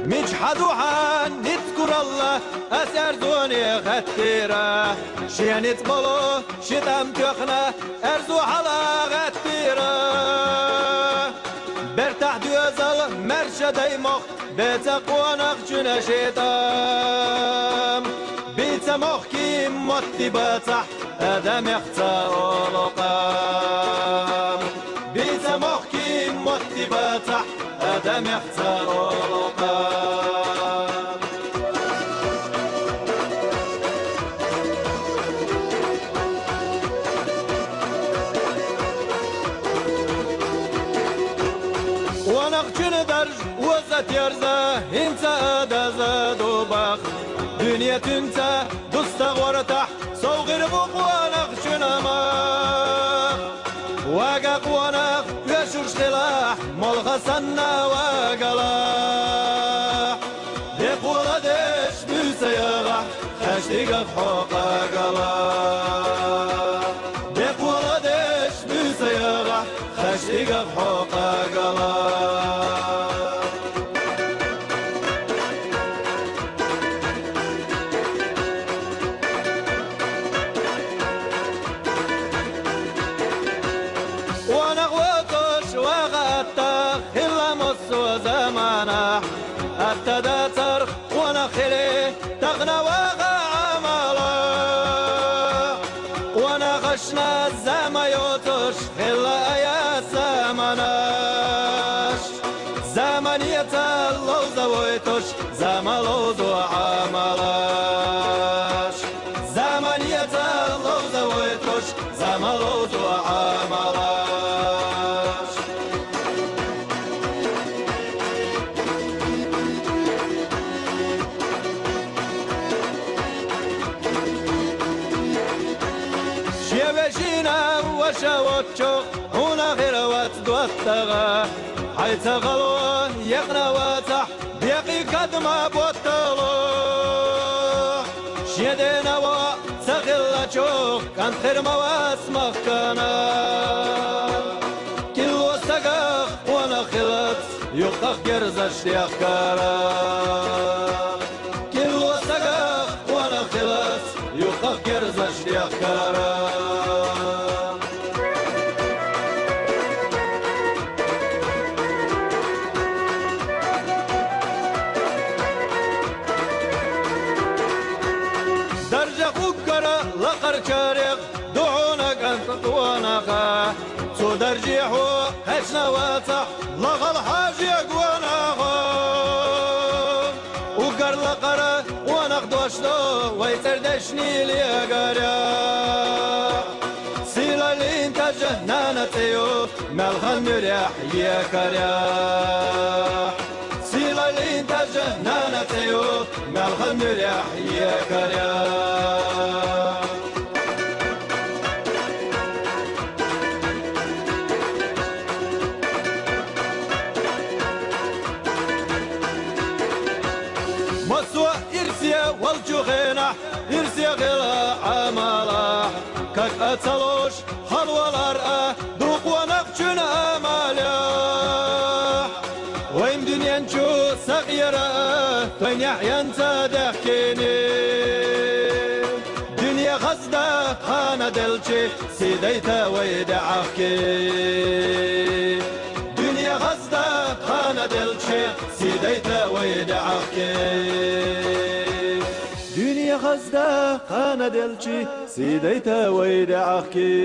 مجحدوها نذكر الله أسردوني غتيرة شيانت بلو شتم تخنا أرزو حلا غتيرة برتاح دوزل مرشدي مخ بتقوانق جنشيتم بيتمخ كي متي بتح أدم يختار لقام بيتمخ كي متي بتح أدم يختار لقام ونقشن درج وزت يرزا انت ادزد وبخ دنيا تنسى دستغورتح صوغر بوق ونقشن ما واقق ونق يشوش خلاح ملغسنا وقلاح ديقول ديش بسيغح خشتق حقوق قلاح ديقول ديش بسيغح خشتق حقوق قلاح التداتر ونخلي تغنى وغا عملا ونغشنا الزمايوتش إلا يا زمناش زمنية اللوز ويتش زملوز وعملاش زمنية اللوز ويتش زملوز وعملاش شيبشينا وشوتشو هنا غير دوتغا حيث غلو يقنا واتح بيقي قدما بوتلو شيدنا وسغل شوق كان خير مواسمخ كانا كل وسقخ وانا خلت يقخ يرزش يخكارا كل وسقخ وانا خلت يقخ يرزش يخكارا لقر شارق دعونك أنت ونقا سو درجيحو هشنا واتح لغل حاجيق ونقا وقر لقر ونقد وشلو ويتردشني ليقرا سيلا اللي انت جهنانتيو ملخن مريح يكرا سيلا اللي انت جهنانتيو ملخن مريح يكرا مسوى إرسيا والجغينة إرسيا غلا عمالا كاك أتلوش حلوى الأرقى دوق ونقشن أمالا ويم دنيا نشو صغيرة توين يحيان تدخيني دنيا غزدة خانة دلشي سيديتا ويدعخكي دنيا غزدة خانة دلشي سيديتا ويدعخكي دنيا غزدة خانة دلشي سيديتا ويدعخكي